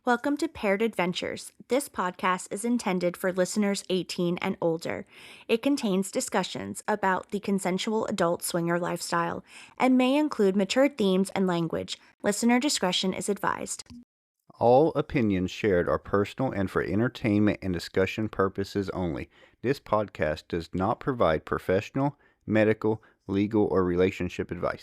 Welcome to Paired Adventures. This podcast is intended for listeners 18 and older. It contains discussions about the consensual adult swinger lifestyle and may include mature themes and language. Listener discretion is advised. All opinions shared are personal and for entertainment and discussion purposes only. This podcast does not provide professional, medical, legal, or relationship advice.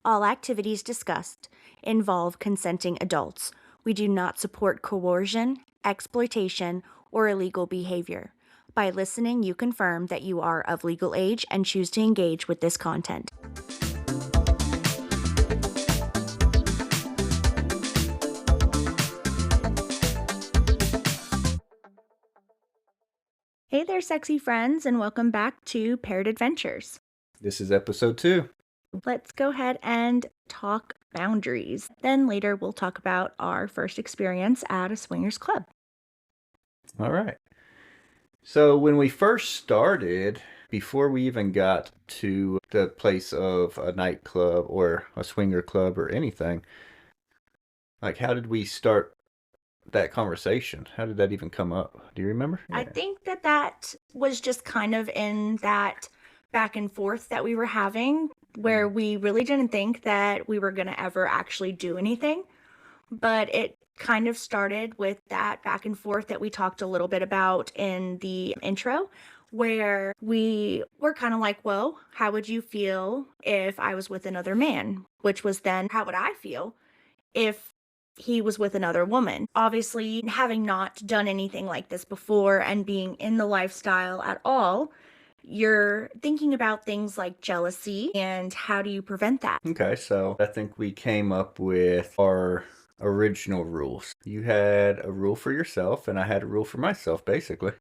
All activities discussed involve consenting adults. We do not support coercion, exploitation, or illegal behavior. By listening, you confirm that you are of legal age and choose to engage with this content. Hey there, sexy friends, and welcome back to Paired Adventures. This is episode 2. Let's go ahead and talk boundaries. Then later we'll talk about our first experience at a swingers club. All right. So when we first started, before we even got to the place of a nightclub or a swinger club or anything, like how did we start that conversation? How did that even come up? Do you remember? I think that was just kind of in that back and forth that we were having where we really didn't think that we were going to ever actually do anything. But it kind of started with that back and forth that we talked a little bit about in the intro, where we were kind of like, well, how would you feel if I was with another man? Which was then, how would I feel if he was with another woman? Obviously, having not done anything like this before and being in the lifestyle at all, you're thinking about things like jealousy and how do you prevent that? Okay, so I think we came up with our original rules. You had a rule for yourself, and I had a rule for myself, basically.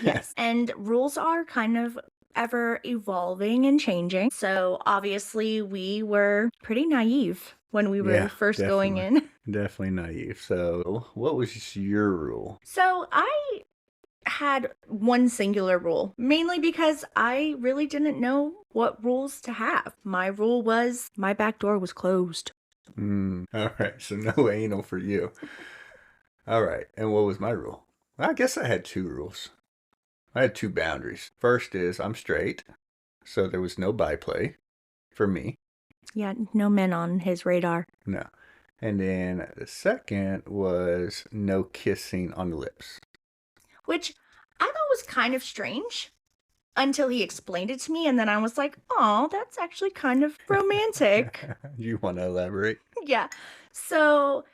Yes. And rules are kind of ever evolving and changing. So obviously, we were pretty naive when we were Yeah, first going in. definitely naive. So, what was your rule? So I had one singular rule, mainly because I really didn't know what rules to have. My rule was my back door was closed. All right, so no anal for you. All right, and what was my rule? Well, I guess I had 2 rules. I had 2 boundaries. First is I'm straight, so there was no byplay for me. Yeah, no men on his radar. No. And then the second was no kissing on the lips. Which I thought was kind of strange until he explained it to me. And then I was like, oh, that's actually kind of romantic. You want to elaborate? Yeah. So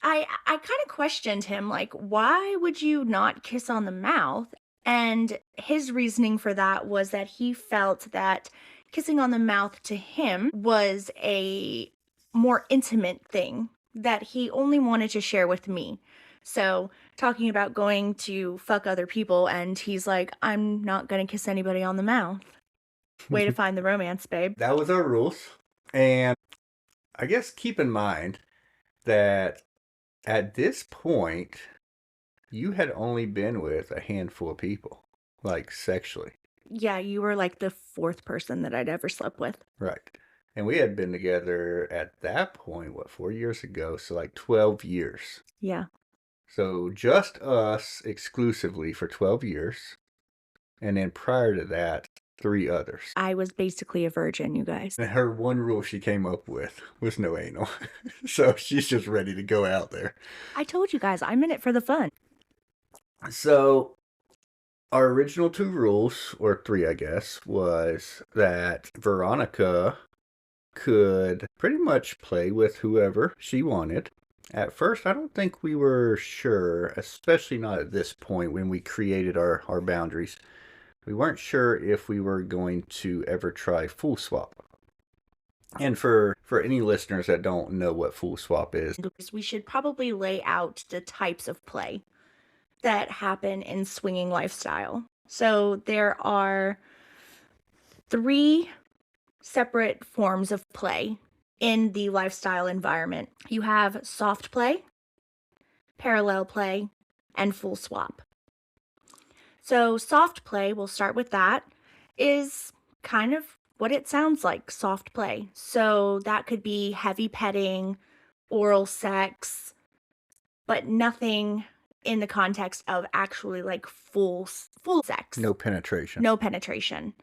I kind of questioned him, like, why would you not kiss on the mouth? And his reasoning for that was that he felt that kissing on the mouth to him was a more intimate thing that he only wanted to share with me. So, talking about going to fuck other people, and he's like, I'm not going to kiss anybody on the mouth. Way to find the romance, babe. That was our rules. And I guess keep in mind that at this point, you had only been with a handful of people, like sexually. Yeah, you were like the 4th person that I'd ever slept with. Right. And we had been together at that point, 4 years ago? So like 12 years. Yeah. So just us exclusively for 12 years. And then prior to that, 3 others. I was basically a virgin, you guys. And her one rule she came up with was no anal. So she's just ready to go out there. I told you guys, I'm in it for the fun. So our original 2 rules, or 3 I guess, was that Veronica could pretty much play with whoever she wanted. At first, I don't think we were sure, especially not at this point when we created our boundaries. We weren't sure if we were going to ever try full swap. And for any listeners that don't know what full swap is, We should probably lay out the types of play that happen in swinging lifestyle. So there are 3 separate forms of play in the lifestyle environment. You have soft play, parallel play, and full swap. So soft play, we'll start with that, is kind of what it sounds like, soft play. So that could be heavy petting, oral sex, but nothing in the context of actually like full sex. No penetration. No penetration.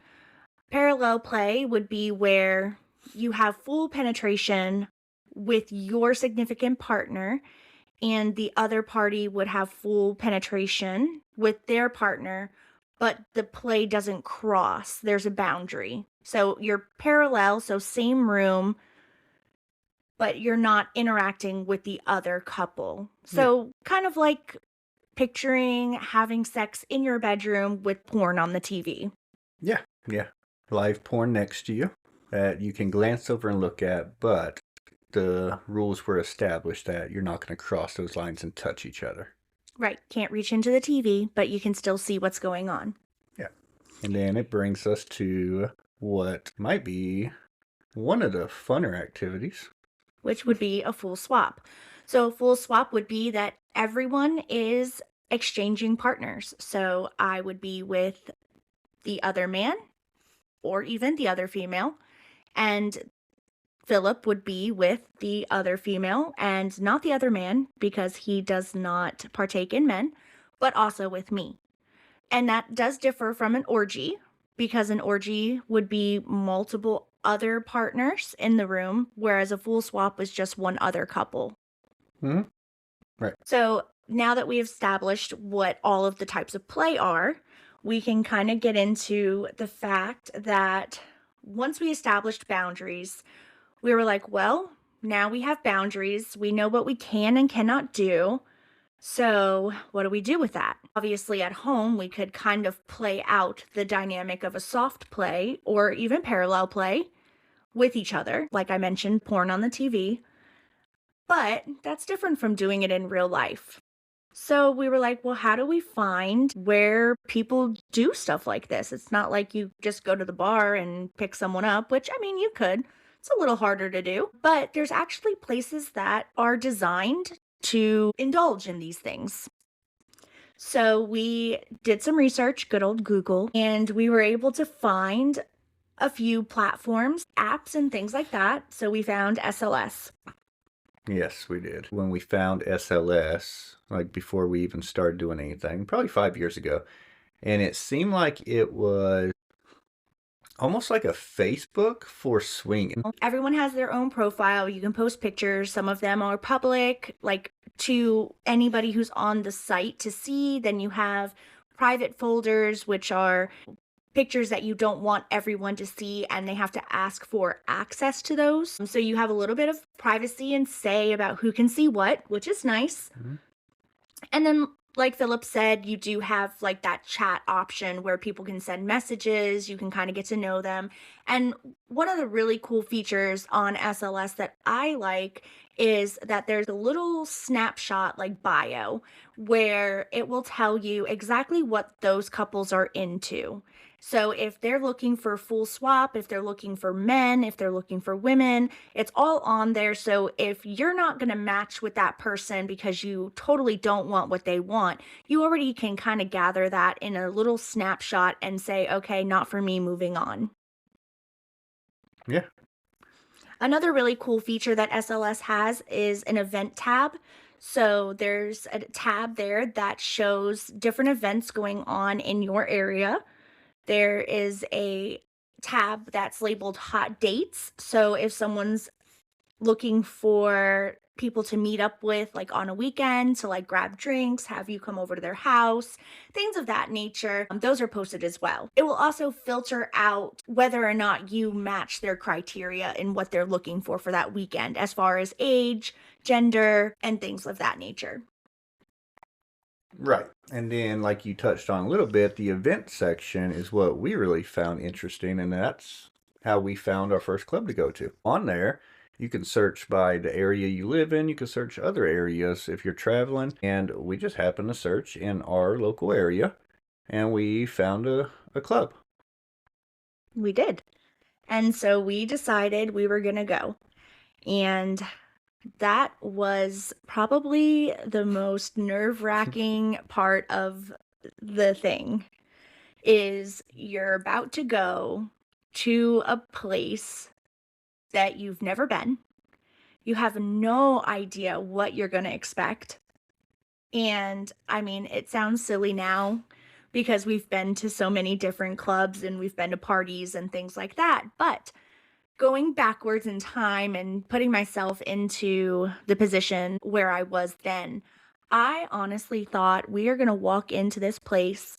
Parallel play would be where you have full penetration with your significant partner, and the other party would have full penetration with their partner, but the play doesn't cross. There's a boundary. So you're parallel, so same room, but you're not interacting with the other couple. So kind of like picturing having sex in your bedroom with porn on the TV. Yeah, yeah. Live porn next to you that you can glance over and look at, but the rules were established that you're not going to cross those lines and touch each other. Right. Can't reach into the TV, but you can still see what's going on. Yeah. And then it brings us to what might be one of the funner activities, which would be a full swap. So a full swap would be that everyone is exchanging partners. So I would be with the other man or even the other female, and Philip would be with the other female and not the other man because he does not partake in men, but also with me. And that does differ from an orgy because an orgy would be multiple other partners in the room, whereas a full swap was just one other couple. Hmm. Right. So now that we've established what all of the types of play are, we can kind of get into the fact that once we established boundaries, we were like, well, now we have boundaries. We know what we can and cannot do. So, what do we do with that? Obviously, at home, we could kind of play out the dynamic of a soft play or even parallel play with each other. Like I mentioned, porn on the TV. But that's different from doing it in real life. So we were like, well, how do we find where people do stuff like this? It's not like you just go to the bar and pick someone up, which I mean, you could. It's a little harder to do, but there's actually places that are designed to indulge in these things. So we did some research, good old Google, and we were able to find a few platforms, apps, and things like that. So we found SLS. Yes, we did. When we found SLS, like before we even started doing anything, probably 5 years ago, and it seemed like it was almost like a Facebook for swinging. Everyone has their own profile. You can post pictures. Some of them are public, like to anybody who's on the site to see. Then you have private folders, which are pictures that you don't want everyone to see, and they have to ask for access to those. So you have a little bit of privacy and say about who can see what, which is nice. Mm-hmm. And then, like Philip said, you do have like that chat option where people can send messages, you can kind of get to know them. And one of the really cool features on SLS that I like is that there's a little snapshot like bio where it will tell you exactly what those couples are into. So if they're looking for full swap, if they're looking for men, if they're looking for women, it's all on there. So if you're not going to match with that person because you totally don't want what they want, you already can kind of gather that in a little snapshot and say, okay, not for me, moving on. Yeah. Another really cool feature that SLS has is an event tab. So there's a tab there that shows different events going on in your area. There is a tab that's labeled hot dates. So if someone's looking for people to meet up with like on a weekend to like grab drinks, have you come over to their house, things of that nature, those are posted as well. It will also filter out whether or not you match their criteria in what they're looking for that weekend as far as age, gender, and things of that nature. Right. And then, like you touched on a little bit, the event section is what we really found interesting, and that's how we found our first club to go to. On there, you can search by the area you live in. You can search other areas if you're traveling. And we just happened to search in our local area, and we found a club. We did. And so we decided we were going to go. And that was probably the most nerve-wracking part of the thing is you're about to go to a place that you've never been. You have no idea what you're going to expect. And I mean, it sounds silly now because we've been to so many different clubs and we've been to parties and things like that. But going backwards in time and putting myself into the position where I was then, I honestly thought we are going to walk into this place.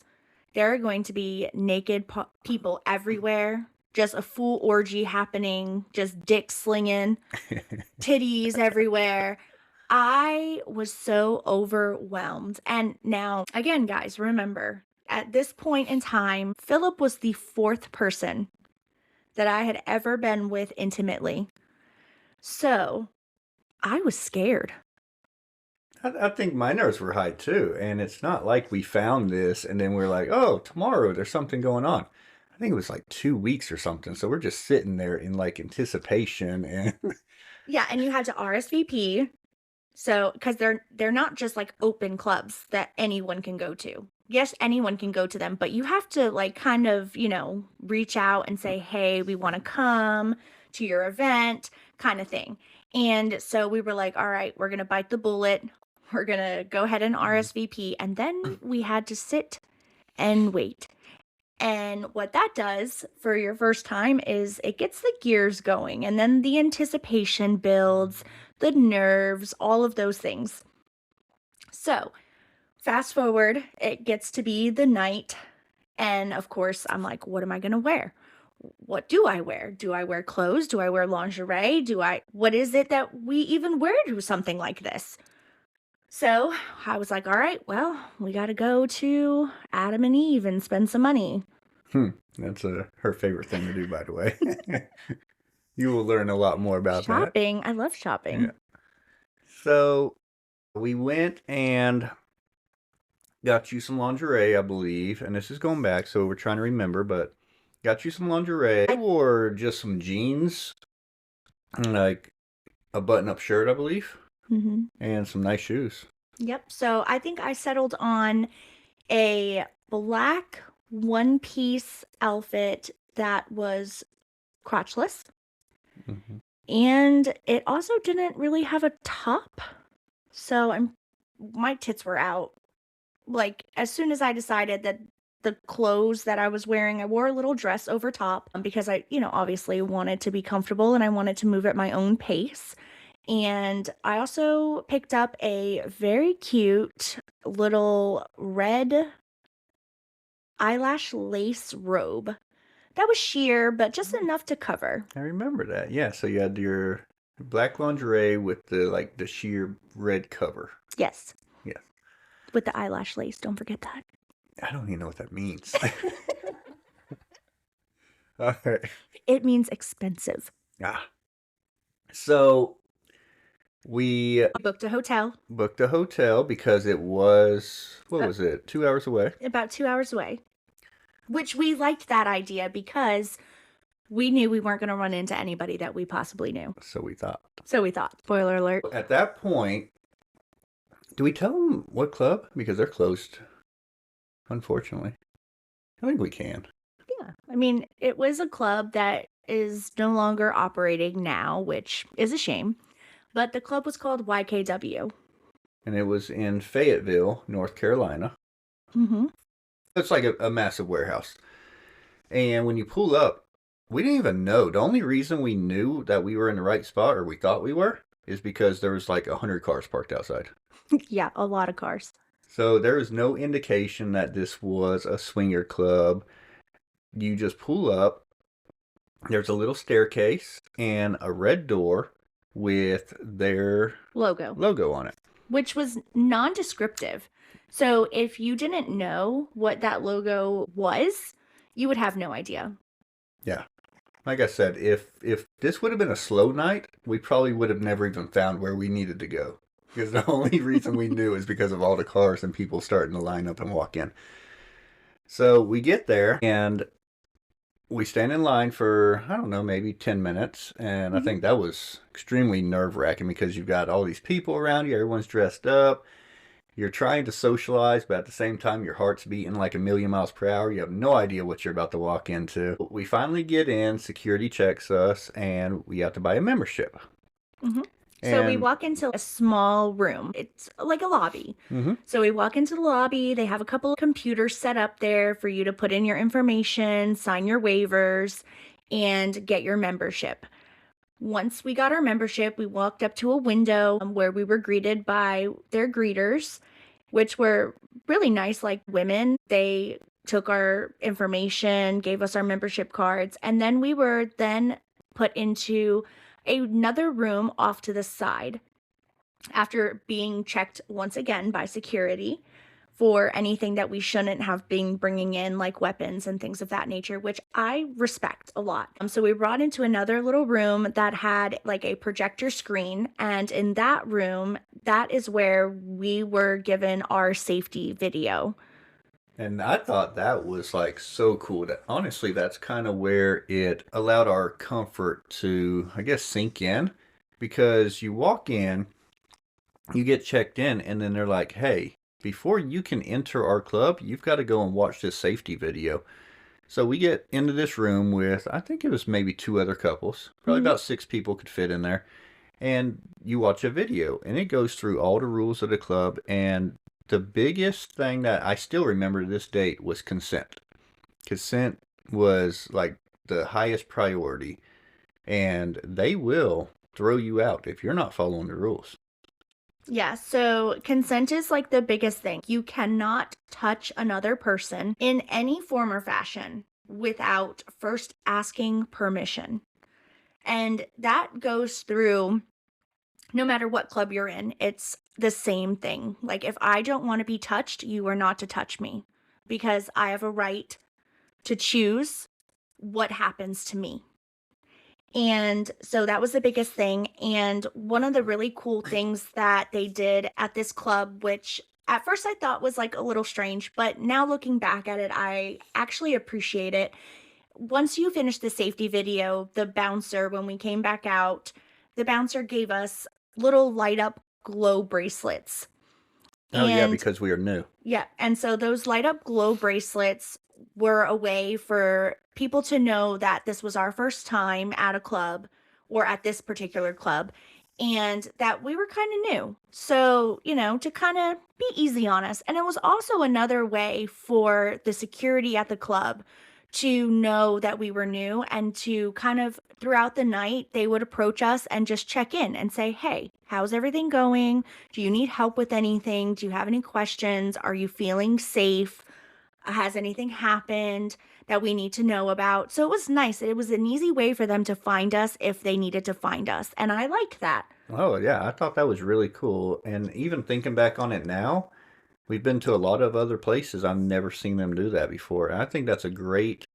There are going to be naked people everywhere, just a full orgy happening, just dick slinging, titties everywhere. I was so overwhelmed. And now, again, guys, remember, at this point in time, Philip was the fourth person that I had ever been with intimately. So I was scared. I think my nerves were high too, and it's not like we found this and then we're like, oh, tomorrow there's something going on. I think it was like 2 weeks or something, so we're just sitting there in like anticipation and Yeah, and you had to RSVP. So, because they're not just like open clubs that anyone can go to. Yes, anyone can go to them, but you have to like kind of, reach out and say, "Hey, we want to come to your event," kind of thing. And so we were like, "All right, we're going to bite the bullet. We're going to go ahead and RSVP." And then we had to sit and wait. And what that does for your first time is it gets the gears going, and then the anticipation builds, the nerves, all of those things. So, fast forward, it gets to be the night. And of course, I'm like, what am I going to wear? What do I wear? Do I wear clothes? Do I wear lingerie? What is it that we even wear to something like this? So I was like, all right, well, we got to go to Adam and Eve and spend some money. That's her favorite thing to do, by the way. You will learn a lot more about Shopping. I love shopping. Yeah. So we went and got you some lingerie, I believe, and this is going back, so we're trying to remember, but got you some lingerie. I wore just some jeans, like a button-up shirt, I believe, and some nice shoes. Yep. So I think I settled on a black one-piece outfit that was crotchless. And it also didn't really have a top. So my tits were out. Like, as soon as I decided that the clothes that I was wearing, I wore a little dress over top because I, obviously wanted to be comfortable and I wanted to move at my own pace. And I also picked up a very cute little red eyelash lace robe. That was sheer, but just enough to cover. I remember that. Yeah, so you had your black lingerie with the sheer red cover. Yes. Yes. With the eyelash lace, don't forget that. I don't even know what that means. All right. It means expensive. So we booked a hotel. Booked a hotel because it was, what was it, 2 hours away? About 2 hours away. Which we liked that idea because we knew we weren't going to run into anybody that we possibly knew. So we thought. Spoiler alert. At that point, do we tell them what club? Because they're closed, unfortunately. I think we can. Yeah. I mean, it was a club that is no longer operating now, which is a shame. But the club was called YKW. And it was in Fayetteville, North Carolina. It's like a massive warehouse. And when you pull up, we didn't even know. The only reason we knew that we were in the right spot, or we thought we were, is because there was like 100 cars parked outside. Yeah, a lot of cars. So there is no indication that this was a swinger club. You just pull up. There's a little staircase and a red door with their logo on it. Which was non-descriptive. So if you didn't know what that logo was, you would have no idea. Yeah. Like I said, if this would have been a slow night, we probably would have never even found where we needed to go. Because the only reason we knew is because of all the cars and people starting to line up and walk in. So we get there and we stand in line for, I don't know, maybe 10 minutes. And I think that was extremely nerve-wracking because you've got all these people around you. Everyone's dressed up. You're trying to socialize, but at the same time, your heart's beating like a million miles per hour. You have no idea what you're about to walk into. We finally get in, security checks us, and we have to buy a membership. So we And walk into a small room. It's like a lobby. mhm. So we walk into the lobby. They have a couple of computers set up there for you to put in your information, sign your waivers, and get your membership. Once we got our membership, we walked up to a window where we were greeted by their greeters, which were really nice, like women. They took our information, gave us our membership cards, and then we were then put into another room off to the side after being checked once again by security for anything that we shouldn't have been bringing in, like weapons and things of that nature, which I respect a lot. So we brought into another little room that had like a projector screen. And in that room, that is where we were given our safety video. And I thought that was like so cool. That honestly, that's kind of where it allowed our comfort to, I guess, sink in, because you walk in, you get checked in, and then they're like, "Hey, before you can enter our club, you've got to go and watch this safety video." So we get into this room with, I think it was maybe two other couples, probably Mm-hmm. about six people could fit in there, and you watch a video, and it goes through all the rules of the club. And the biggest thing that I still remember to this date was consent. Consent was like the highest priority, and they will throw you out if you're not following the rules. Yeah, so consent is like the biggest thing. You cannot touch another person in any form or fashion without first asking permission. And that goes through no matter what club you're in, it's the same thing. Like, if I don't want to be touched, you are not to touch me because I have a right to choose what happens to me. And so that was the biggest thing. And one of the really cool things that they did at this club, which at first I thought was like a little strange, but now looking back at it, I actually appreciate it. Once you finish the safety video, the bouncer, when we came back out, the bouncer gave us little light up glow bracelets. Oh yeah, And because we are new. yeah, and so those light up glow bracelets were a way for people to know that this was our first time at a club or at this particular club and that we were kind of new. So, to kind of be easy on us. And it was also another way for the security at the club to know that we were new and to kind of throughout the night, they would approach us and just check in and say, "Hey, how's everything going? Do you need help with anything? Do you have any questions? Are you feeling safe? Has anything happened that we need to know about?" So it was nice. It was an easy way for them to find us if they needed to find us. And I like that. Oh yeah, I thought that was really cool. And even thinking back on it now, we've been to a lot of other places. I've never seen them do that before. I think that's a great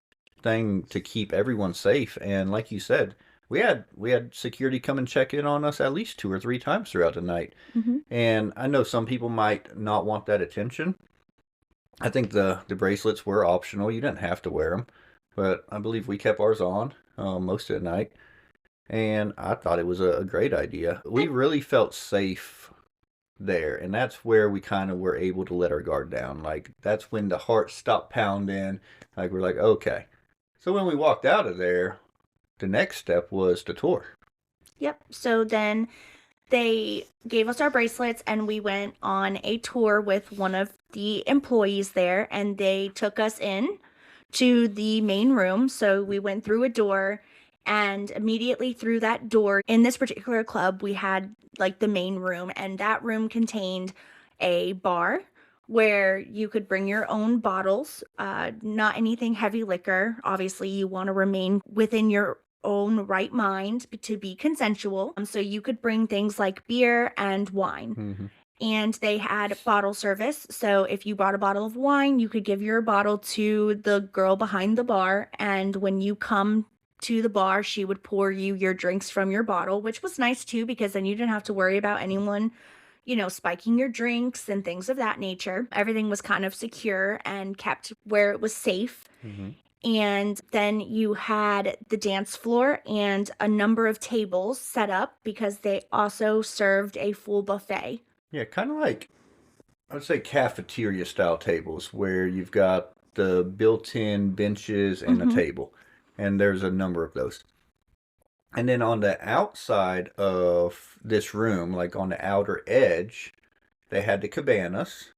thing to keep everyone safe. And like you said, we had security come and check in on us at least two or three times throughout the night. Hmm. And I know some people might not want that attention. I think the bracelets were optional. You didn't have to wear them, but I believe we kept ours on most of the night. And I thought it was a great idea. We And really felt safe there, and that's where we kind of were able to let our guard down. Like that's when the heart stopped pounding. Like we're like, okay. So when we walked out of there, the next step was the tour. yep. So then they gave us our bracelets and we went on a tour with one of the employees there and they took us in to the main room. So we went through a door and immediately through that door in this particular club we had like the main room and that room contained a bar where you could bring your own bottles, not anything heavy liquor. Obviously, you want to remain within your own right mind to be consensual. So you could bring things like beer and wine. Mm-hmm. And they had bottle service. So if you brought a bottle of wine, you could give your bottle to the girl behind the bar. And when you come to the bar, she would pour you your drinks from your bottle, which was nice too, because then you didn't have to worry about anyone, spiking your drinks and things of that nature. Everything was kind of secure and kept where it was safe. Mm-hmm. And then you had the dance floor and a number of tables set up because they also served a full buffet. Yeah, kind of like I would say cafeteria style tables where you've got the built-in benches and a Hmm. table, and there's a number of those. And then on the outside of this room, like on the outer edge, they had the cabanas.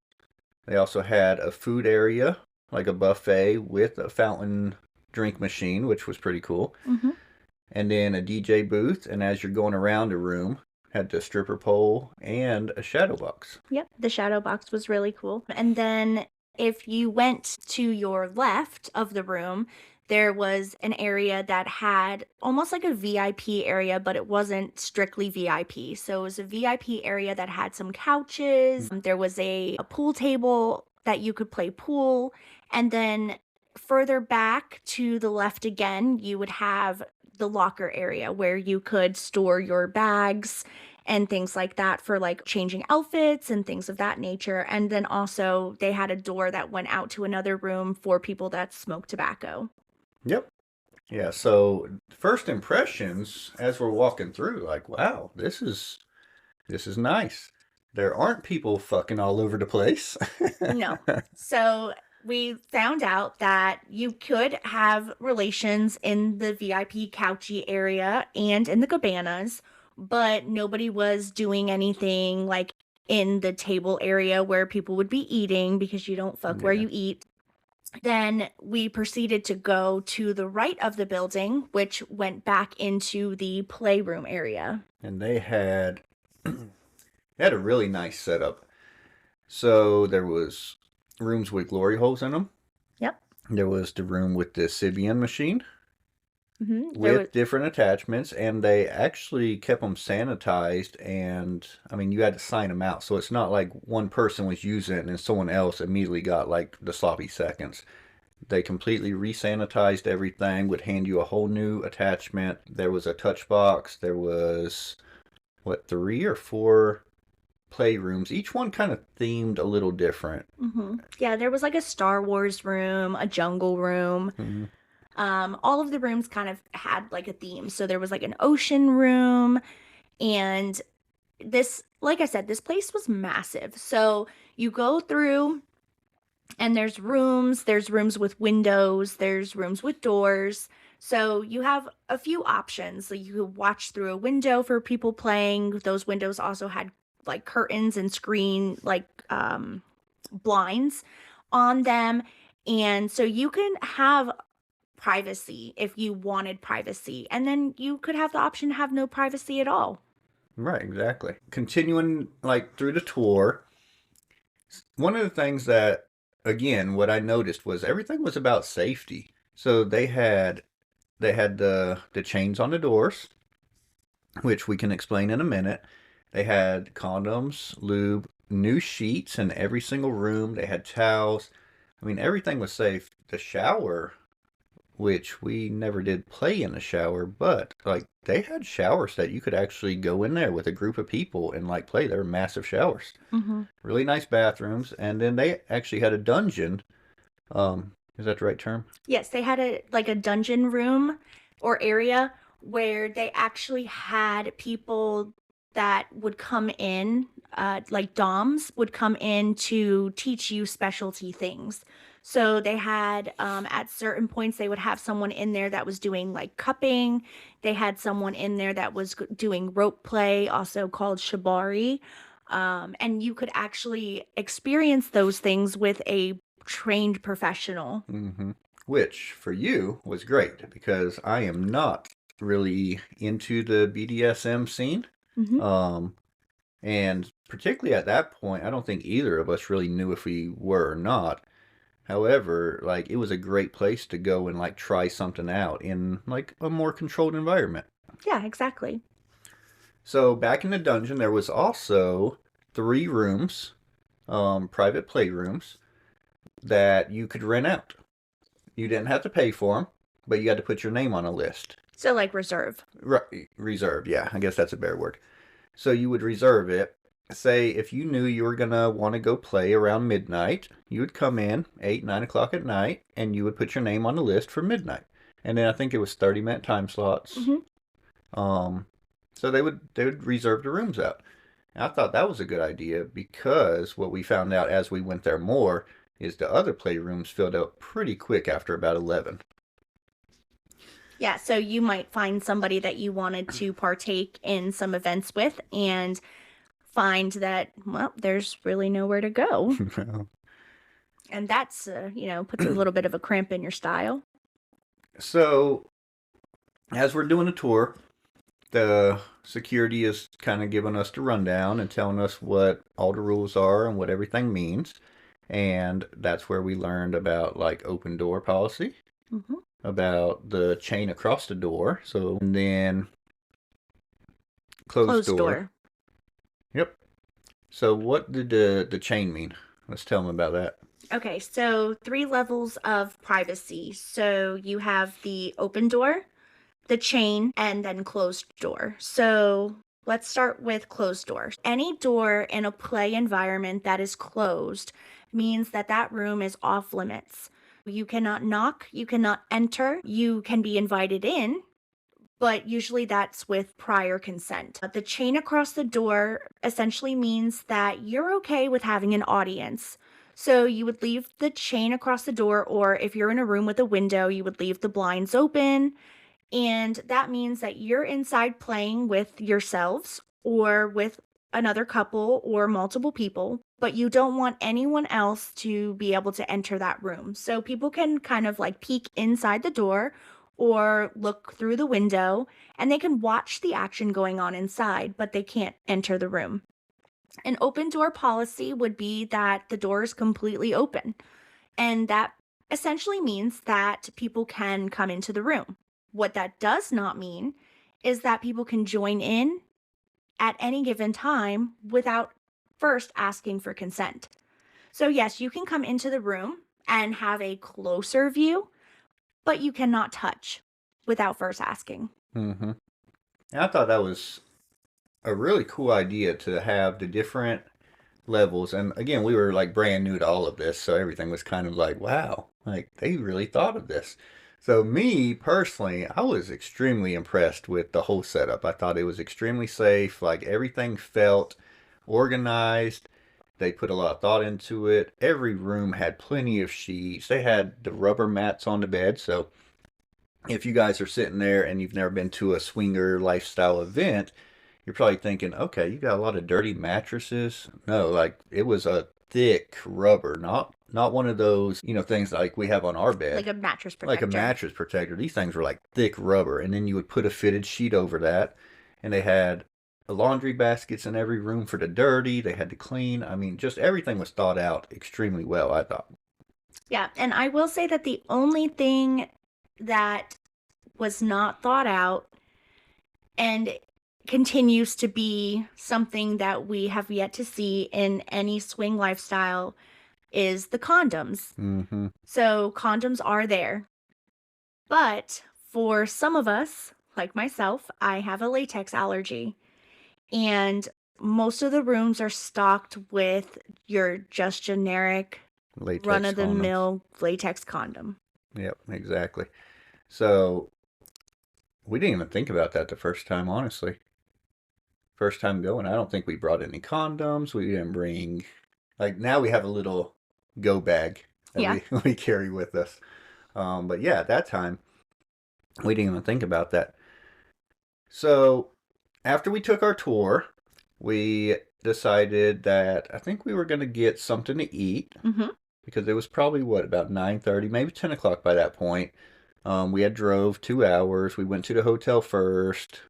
They also had a food area, like a buffet with a fountain drink machine, which was pretty cool. Mm-hmm. And then a DJ booth. And as you're going around the room, had the stripper pole and a shadow box. Yep, the shadow box was really cool. And then if you went to your left of the room, there was an area that had almost like a VIP area, but it wasn't strictly VIP. So it was a VIP area that had some couches. There was a pool table that you could play pool. And then further back to the left again, you would have the locker area where you could store your bags and things like that for like changing outfits and things of that nature. And then also they had a door that went out to another room for people that smoke tobacco. Yep. Yeah, so first impressions as we're walking through, like, wow, this is nice. There aren't people fucking all over the place. No. So we found out that you could have relations in the VIP couchy area and in the cabanas, but nobody was doing anything like in the table area where people would be eating because you don't fuck where Yeah. you eat. Then we proceeded to go to the right of the building, which went back into the playroom area. And they had a really nice setup. So there was rooms with glory holes in them. Yep. There was the room with the Sibian machine Mm-hmm. with different attachments, and they actually kept them sanitized. And I mean, you had to sign them out, so it's not like one person was using it and someone else immediately got like the sloppy seconds. They completely resanitized everything, would hand you a whole new attachment. There was a touch box. There was, what, 3 or 4 playrooms, each one kind of themed a little different. Mm-hmm. Yeah, there was like a Star Wars room, a jungle room. Mm-hmm. All of the rooms kind of had like a theme. So there was like an ocean room, and this, like I said, this place was massive. So you go through and there's rooms with windows, there's rooms with doors. So you have a few options. So you could watch through a window for people playing. Those windows also had like curtains and screen like blinds on them. And so you can have privacy if you wanted privacy. And then you could have the option to have no privacy at all. Right, exactly. Continuing like through the tour, one of the things that, again, what I noticed was everything was about safety. So they had the chains on the doors, which we can explain in a minute. They had condoms, lube, new sheets in every single room. They had towels. I mean, everything was safe. The shower, which we never did play in the shower, but like they had showers that you could actually go in there with a group of people and like play. They were massive showers. Mm-hmm. Really nice bathrooms, and then they actually had a dungeon. Is that the right term? Yes, they had a dungeon room or area where they actually had people that would come in, like DOMs would come in to teach you specialty things. So they had, at certain points, they would have someone in there that was doing like cupping. They had someone in there that was doing rope play, also called shibari. And you could actually experience those things with a trained professional. Mm-hmm. Which for you was great because I am not really into the BDSM scene. Mm-hmm. And particularly at that point, I don't think either of us really knew if we were or not. However, like it was a great place to go and like try something out in like a more controlled environment. Yeah, exactly. So back in the dungeon, there was also 3 rooms, private playrooms that you could rent out. You didn't have to pay for them, but you had to put your name on a list. So like reserve. Reserve, yeah, I guess that's a better word. So you would reserve it. Say if you knew you were gonna want to go play around midnight, you would come in 8, 9 o'clock at night, and you would put your name on the list for midnight. And then I think it was 30-minute time slots. Mm-hmm. So they would reserve the rooms out. And I thought that was a good idea because what we found out as we went there more is the other playrooms filled up pretty quick after about 11. Yeah, so you might find somebody that you wanted to partake in some events with and find that, well, there's really nowhere to go. And that's, puts a little bit of a cramp in your style. So, as we're doing a tour, the security is kind of giving us the rundown and telling us what all the rules are and what everything means. And that's where we learned about like open door policy, Mm-hmm. about the chain across the door. So, and then closed Closed door. door. Yep. So, what did the chain mean? Let's tell them about that. Okay, so 3 levels of privacy. So you have the open door, the chain, and then closed door. So let's start with closed door. Any door in a play environment that is closed means that that room is off limits. You cannot knock, you cannot enter, you can be invited in, but usually that's with prior consent. The chain across the door essentially means that you're okay with having an audience. So you would leave the chain across the door, or if you're in a room with a window, you would leave the blinds open. And that means that you're inside playing with yourselves or with another couple or multiple people, but you don't want anyone else to be able to enter that room. So people can kind of like peek inside the door or look through the window and they can watch the action going on inside, but they can't enter the room. An open door policy would be that the door is completely open, and that essentially means that people can come into the room. What that does not mean is that people can join in at any given time without first asking for consent. So, yes, you can come into the room and have a closer view, but you cannot touch without first asking. Mm-hmm. And I thought that was a really cool idea to have the different levels. And again, we were like brand new to all of this, so everything was kind of like, wow, like they really thought of this. So me personally, I was extremely impressed with the whole setup. I thought it was extremely safe. Like everything felt organized. They put a lot of thought into it. Every room had plenty of sheets. They had the rubber mats on the bed. So if you guys are sitting there and you've never been to a swinger lifestyle event, you're probably thinking, okay, you got a lot of dirty mattresses. No, like it was a thick rubber, not one of those, things like we have on our bed, Like a mattress like a protector. mattress protector. These things were like thick rubber, and then you would put a fitted sheet over that, and they had laundry baskets in every room for the dirty. They had to clean. I mean, just everything was thought out extremely well, I thought. Yeah, and I will say that the only thing that was not thought out and continues to be something that we have yet to see in any swing lifestyle is the condoms. Mm-hmm. So condoms are there. But for some of us, like myself, I have a latex allergy. And most of the rooms are stocked with your just generic run Latex of the condoms. mill latex condom. Yep, exactly. So we didn't even think about that the first time, honestly. First time going, I don't think we brought any condoms. We didn't bring, like, now we have a little go bag that Yeah. we carry with us. But yeah, at that time, we didn't even think about that. So after we took our tour, we decided that I think we were going to get something to eat Mm-hmm. because it was probably what, about 9:30, maybe 10 o'clock by that point. We had drove 2 hours. We went to the hotel first.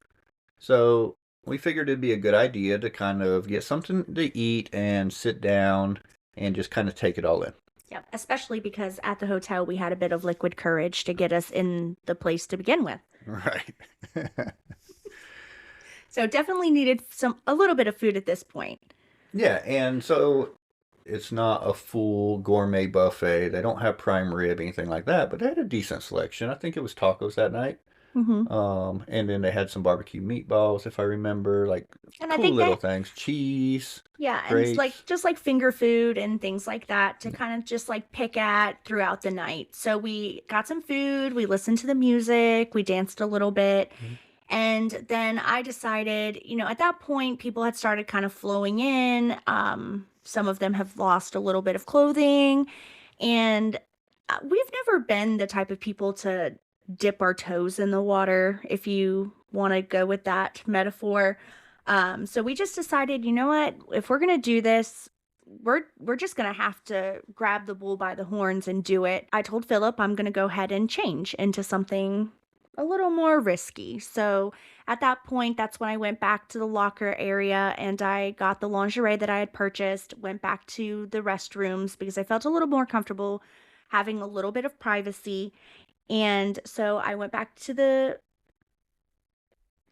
So we figured it'd be a good idea to kind of get something to eat and sit down and just kind of take it all in. Yeah. Especially because at the hotel we had a bit of liquid courage to get us in the place to begin with. Right. So definitely needed a little bit of food at this point. Yeah, and so it's not a full gourmet buffet. They don't have prime rib, anything like that, but they had a decent selection. I think it was tacos that night. Mm-hmm. And then they had some barbecue meatballs, if I remember, like And I cool think little that, things, cheese, yeah, and it's like grapes. just like finger food and things like that to kind of just like pick at throughout the night. So we got some food, we listened to the music, we danced a little bit. And then I decided, at that point, people had started kind of flowing in. Some of them have lost a little bit of clothing. And we've never been the type of people to dip our toes in the water, if you want to go with that metaphor. So we just decided, you know what, if we're gonna do this, we're just gonna have to grab the bull by the horns and do it. I told Philip I'm gonna go ahead and change into something a little more risky. So at that point, that's when I went back to the locker area and I got the lingerie that I had purchased, went back to the restrooms because I felt a little more comfortable having a little bit of privacy. And so I went back to the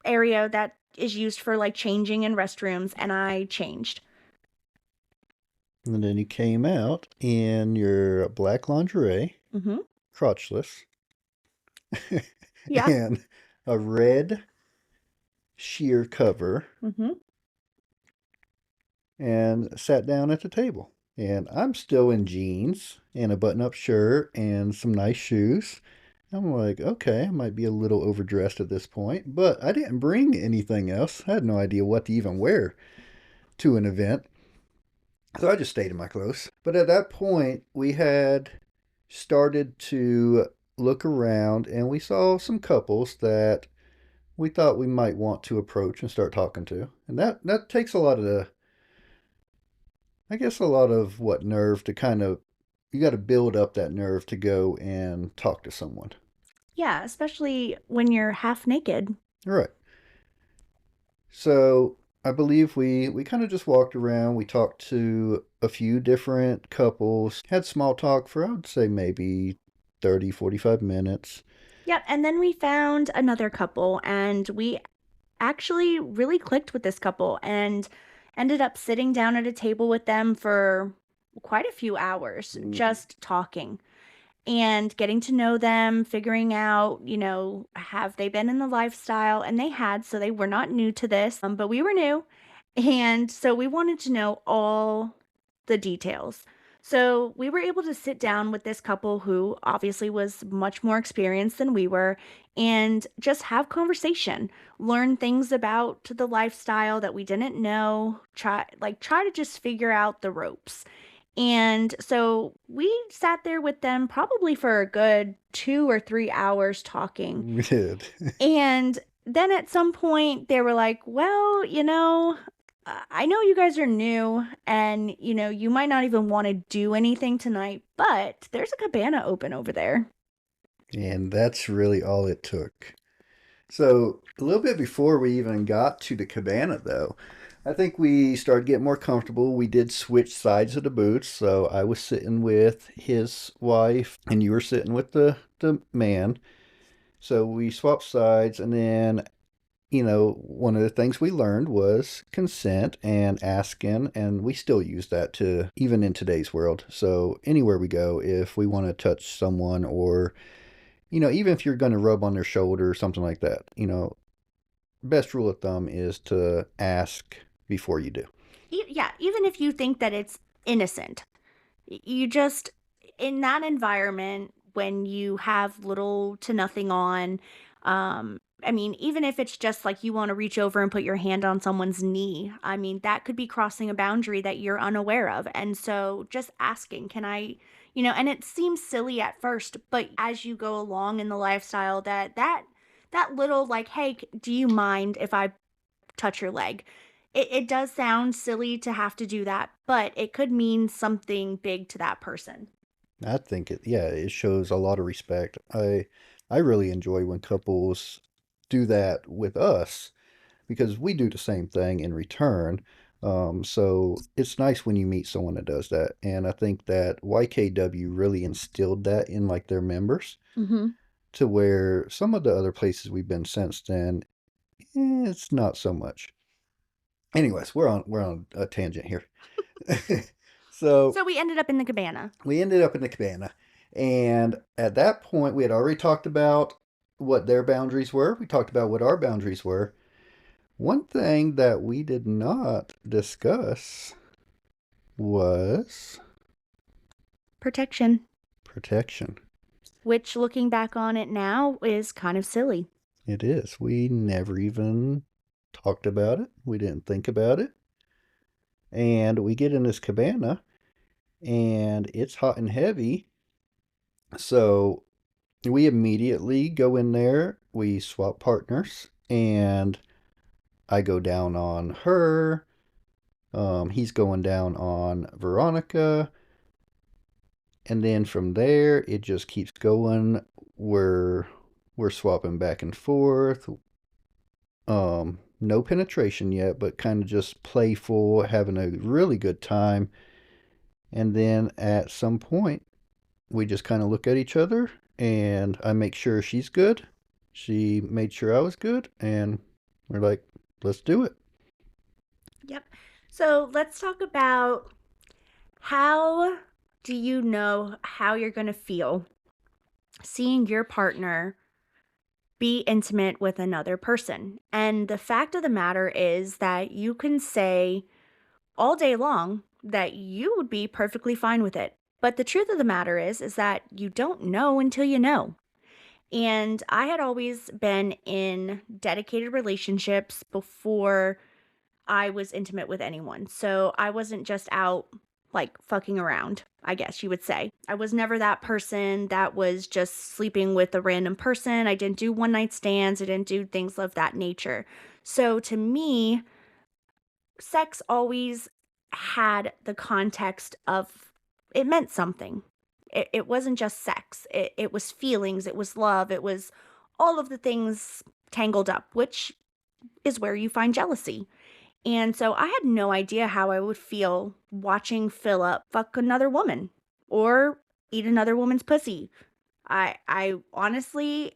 area that is used for like changing in restrooms and I changed. And then you came out in your black lingerie, Mm-hmm. crotchless, Yeah. and a red sheer cover, Mm-hmm. and sat down at the table. And I'm still in jeans and a button up shirt and some nice shoes. I'm like, okay, I might be a little overdressed at this point, but I didn't bring anything else. I had no idea what to even wear to an event. So I just stayed in my clothes. But at that point, we had started to look around and we saw some couples that we thought we might want to approach and start talking to. And that takes a lot of the, I guess, a lot of what nerve to kind of, you got to build up that nerve to go and talk to someone. Yeah, especially when you're half naked. All right. So I believe we kind of just walked around. We talked to a few different couples, had small talk for, I would say, maybe 30, 45 minutes. Yep. And then we found another couple and we actually really clicked with this couple and ended up sitting down at a table with them for quite a few hours, just talking and getting to know them, figuring out, have they been in the lifestyle? And they had, so they were not new to this, but we were new. And so we wanted to know all the details. So we were able to sit down with this couple who obviously was much more experienced than we were and just have conversation, learn things about the lifestyle that we didn't know, try to just figure out the ropes. And so we sat there with them probably for a good 2 or 3 hours talking. We did. And then at some point they were like, well, I know you guys are new and, you might not even want to do anything tonight, but there's a cabana open over there. And that's really all it took. So a little bit before we even got to the cabana, though, I think we started getting more comfortable. We did switch sides of the booths. So I was sitting with his wife and you were sitting with the man. So we swapped sides. And then, one of the things we learned was consent and asking. And we still use that to even in today's world. So anywhere we go, if we want to touch someone or, even if you're going to rub on their shoulder or something like that, best rule of thumb is to ask before you do. Yeah, even if you think that it's innocent, you just, in that environment, when you have little to nothing on, I mean, even if it's just like you want to reach over and put your hand on someone's knee, I mean, that could be crossing a boundary that you're unaware of. And so just asking, can I, and it seems silly at first, but as you go along in the lifestyle, that little like, hey, do you mind if I touch your leg? It does sound silly to have to do that, but it could mean something big to that person. I think it shows a lot of respect. I really enjoy when couples do that with us because we do the same thing in return. So it's nice when you meet someone that does that. And I think that YKW really instilled that in like their members Mm-hmm. to where some of the other places we've been since then, it's not so much. Anyways, we're on a tangent here. So So we ended up in the cabana. we ended up in the cabana, and at that point, we had already talked about what their boundaries were. We talked about what our boundaries were. One thing that we did not discuss was Protection, protection. which looking back on it now is kind of silly. It is. We never even talked about it. We didn't think about it. And we get in this cabana, and it's hot and heavy. So we immediately go in there, we swap partners, and I go down on her. He's going down on Veronica, and then from there it just keeps going. We're we're swapping back and forth. No penetration yet, but kind of just playful, having a really good time. And then at some point, we just kind of look at each other, and I make sure she's good. She made sure I was good, and we're like, let's do it. Yep. So let's talk about how do you know how you're going to feel seeing your partner be intimate with another person. And the fact of the matter is that you can say all day long that you would be perfectly fine with it. But the truth of the matter is that you don't know until you know. And I had always been in dedicated relationships before I was intimate with anyone. So I wasn't just out like fucking around, I guess you would say. I was never that person that was just sleeping with a random person. I didn't do one night stands, I didn't do things of that nature. So to me, sex always had the context of it meant something. It wasn't just sex, it was feelings, it was love, it was all of the things tangled up, which is where you find jealousy. And so I had no idea how I would feel watching Philip fuck another woman or eat another woman's pussy. I honestly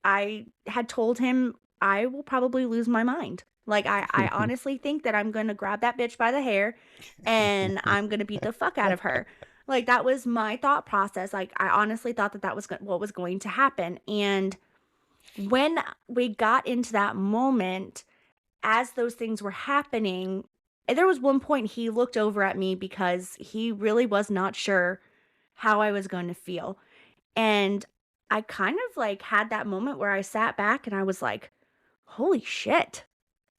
I had told him I will probably lose my mind. Like I honestly think that I'm gonna grab that bitch by the hair and I'm gonna beat the fuck out of her. Like that was my thought process. Like I honestly thought that that was what was going to happen. And when we got into that moment, as those things were happening, there was one point he looked over at me because he really was not sure how I was going to feel. And I kind of like had that moment where I sat back and I was like, holy shit,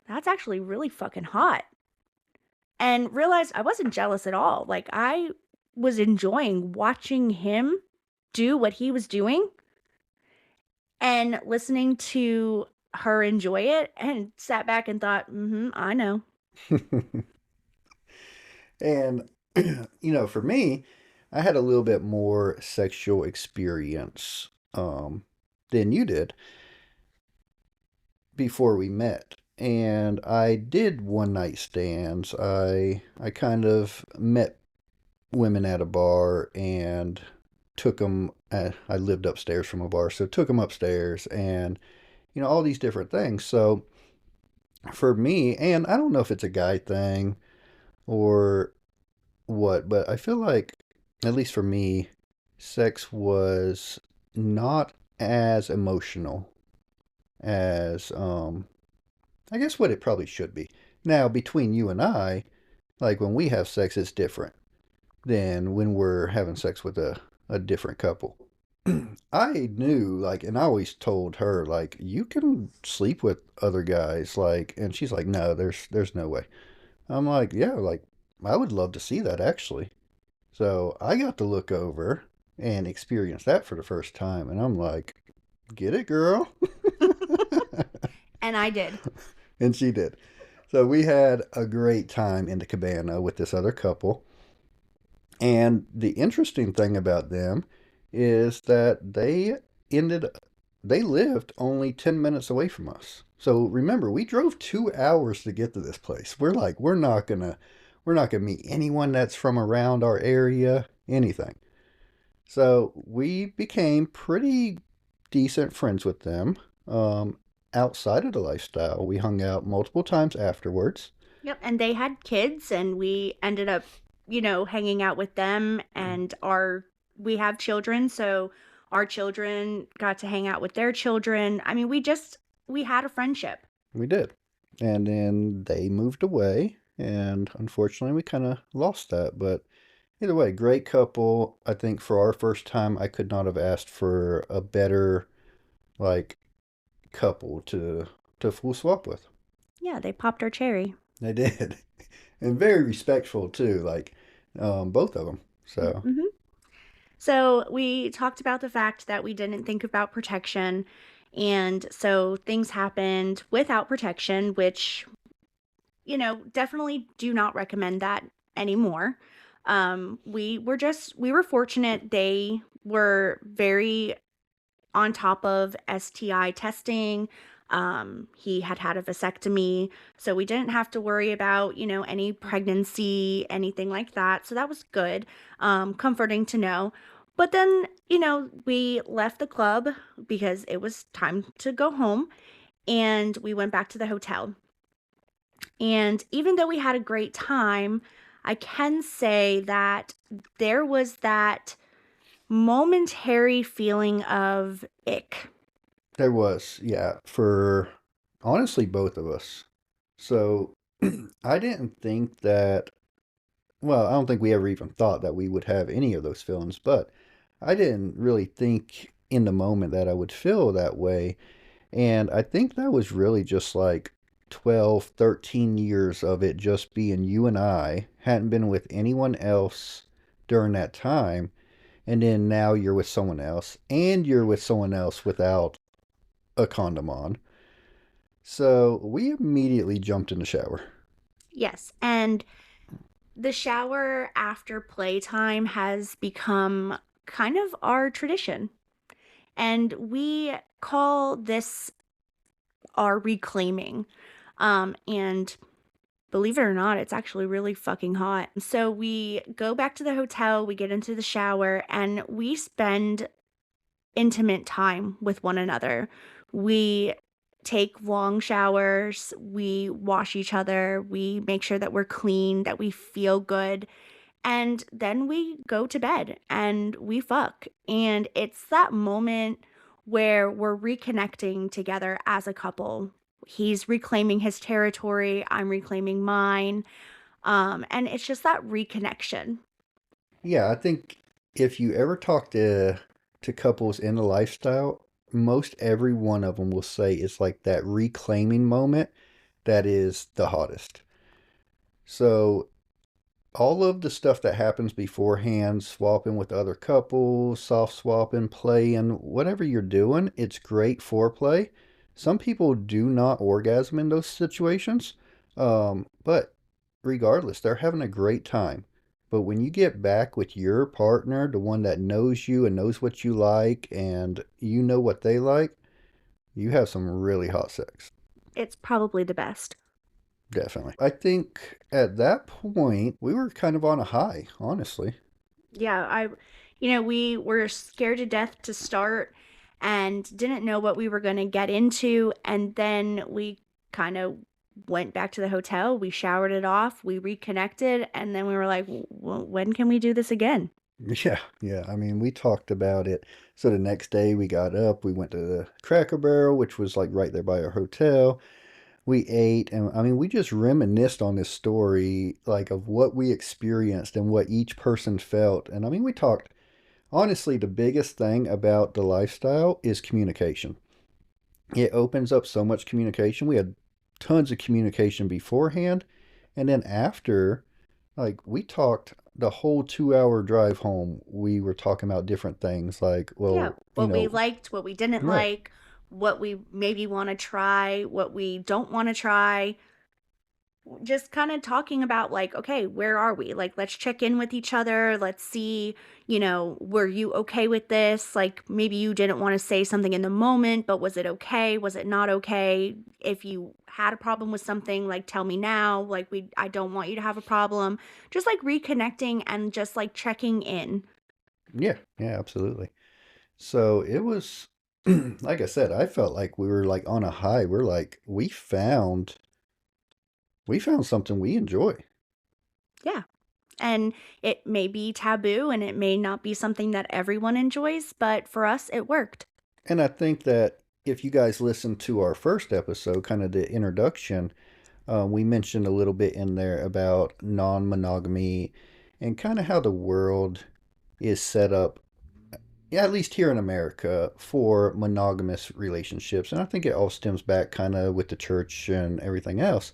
that's actually really fucking hot. And realized I wasn't jealous at all. Like I was enjoying watching him do what he was doing and listening to her enjoy it and sat back and thought, I know. And, for me, I had a little bit more sexual experience than you did before we met. And I did one night stands. I kind of met women at a bar and took them. I lived upstairs from a bar, so took them upstairs, and all these different things. So for me, and I don't know if it's a guy thing or what, but I feel like, at least for me, sex was not as emotional as I guess what it probably should be. Now, between you and I, like when we have sex, it's different than when we're having sex with a different couple. I knew, like, and I always told her, like, you can sleep with other guys, like, and she's like, no, there's no way. I'm like, yeah, like, I would love to see that actually. So I got to look over and experience that for the first time, and I'm like, get it, girl? And I did. And she did. So we had a great time in the cabana with this other couple. And the interesting thing about them is that ended they lived only 10 minutes away from us. So remember, we drove 2 hours to get to this place. We're like, we're not going to meet anyone that's from around our area, anything. So we became pretty decent friends with them. Outside of the lifestyle, we hung out multiple times afterwards. Yep, and they had kids and we ended up, hanging out with them and our we have children, so our children got to hang out with their children. I mean, we had a friendship. We did. And then they moved away, and unfortunately, we kind of lost that. But either way, great couple. I think for our first time, I could not have asked for a better, like, couple to full swap with. Yeah, they popped our cherry. They did. And very respectful, too, like, both of them. So, Hmm. So we talked about the fact that we didn't think about protection. And so things happened without protection, which, definitely do not recommend that anymore. We were fortunate. They were very on top of STI testing. He had had a vasectomy, so we didn't have to worry about, any pregnancy, anything like that. So that was good, comforting to know. But then, we left the club because it was time to go home and we went back to the hotel. And even though we had a great time, I can say that there was that momentary feeling of ick. There was, yeah, for honestly both of us. So I didn't think that, well, I don't think we ever even thought that we would have any of those feelings, but I didn't really think in the moment that I would feel that way. And I think that was really just like 12, 13 years of it just being you and I, hadn't been with anyone else during that time. And then now you're with someone else, and you're with someone else without a condom on. So we immediately jumped in the shower. Yes, and the shower after playtime has become kind of our tradition. And we call this our reclaiming. And believe it or not, it's actually really fucking hot. So we go back to the hotel, we get into the shower, and we spend intimate time with one another. We take long showers, we wash each other, we make sure that we're clean, that we feel good, and then we go to bed and we fuck. And it's that moment where we're reconnecting together as a couple. He's reclaiming his territory, I'm reclaiming mine. And it's just that reconnection. Yeah, I think if you ever talk to couples in the lifestyle, most every one of them will say it's like that reclaiming moment that is the hottest. So all of the stuff that happens beforehand, swapping with other couples, soft swapping, playing, whatever you're doing, it's great foreplay. Some people do not orgasm in those situations, but regardless, they're having a great time. But when you get back with your partner, the one that knows you and knows what you like, and you know what they like, you have some really hot sex. It's probably the best. Definitely. I think at that point, we were kind of on a high, honestly. Yeah, we were scared to death to start and didn't know what we were going to get into. And then we kind of went back to the hotel, we showered it off, we reconnected, and then we were like, When can we do this again?" Yeah, yeah. I mean, we talked about it. So the next day we got up, we went to the Cracker Barrel, which was like right there by our hotel. We ate, and I mean, we just reminisced on this story, like of what we experienced and what each person felt. And I mean, we talked, honestly, the biggest thing about the lifestyle is communication. It opens up so much communication. We had tons of communication beforehand, and then after, like we talked the whole 2 hour drive home. We were talking about different things, like, Yeah, well, what we liked, what we didn't right. like, what we maybe want to try, what we don't want to try. Just kind of talking about, like, okay, where are we? Like, let's check in with each other. Let's see, were you okay with this? Like, maybe you didn't want to say something in the moment, but was it okay? Was it not okay? If you had a problem with something, like, tell me now. Like, I don't want you to have a problem. Just like reconnecting and just like checking in. Yeah, yeah, absolutely. So it was, like I said, I felt like we were like on a high. We're like, we found something we enjoy. Yeah. And it may be taboo and it may not be something that everyone enjoys, but for us, it worked. And I think that if you guys listened to our first episode, kind of the introduction, we mentioned a little bit in there about non monogamy and kind of how the world is set up, yeah, at least here in America, for monogamous relationships. And I think it all stems back kind of with the church and everything else.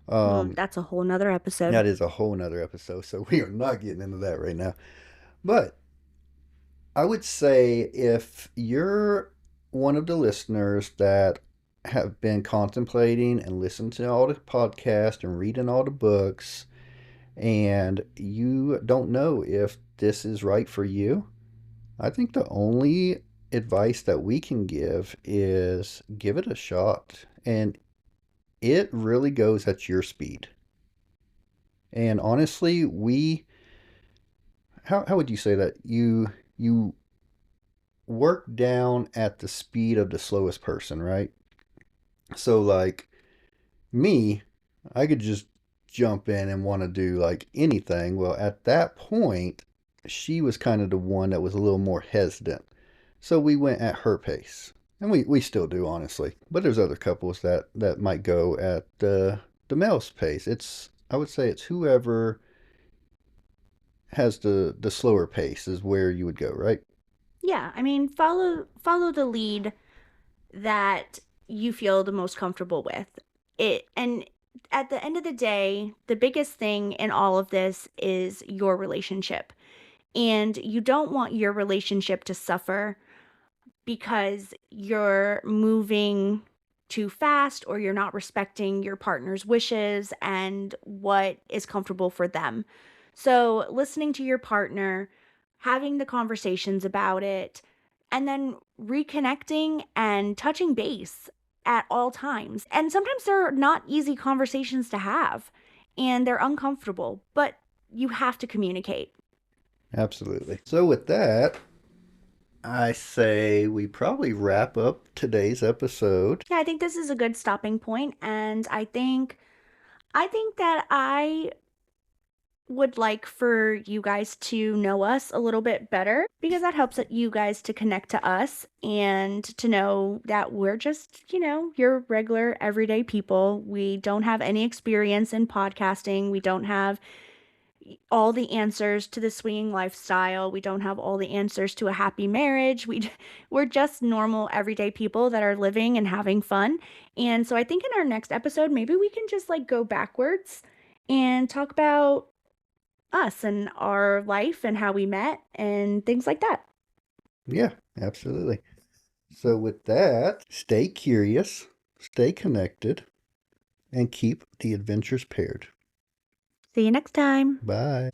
Well, Um, that's a whole nother episode. that is a whole nother episode, so we are not getting into that right now. But I would say if you're one of the listeners that have been contemplating and listening to all the podcasts and reading all the books, and you don't know if this is right for you, I think the only advice that we can give is give it a shot. And it really goes at your speed. And honestly, how would you say that you work down at the speed of the slowest person, right? So like me, I could just jump in and want to do like anything. Well, at that point, she was kind of the one that was a little more hesitant. So we went at her pace. And we still do, honestly. But there's other couples that might go at the male's pace. I would say it's whoever has the slower pace is where you would go, right? Yeah, I mean, follow the lead that you feel the most comfortable with. It and at the end of the day, the biggest thing in all of this is your relationship. And you don't want your relationship to suffer because you're moving too fast or you're not respecting your partner's wishes and what is comfortable for them. So, listening to your partner, having the conversations about it, and then reconnecting and touching base at all times. And sometimes they're not easy conversations to have and they're uncomfortable, but you have to communicate. Absolutely. So with that, I say we probably wrap up today's episode. Yeah, I think this is a good stopping point, and I think that I would like for you guys to know us a little bit better because that helps you guys to connect to us and to know that we're just, your regular everyday people. We don't have any experience in podcasting. We don't have all the answers to the swinging lifestyle. We don't have all the answers to a happy marriage. We're just normal everyday people that are living and having fun. And so I think in our next episode maybe we can just like go backwards and talk about us and our life and how we met and things like that. Yeah, absolutely. So with that, stay curious, stay connected, and keep the adventures paired. See you next time. Bye.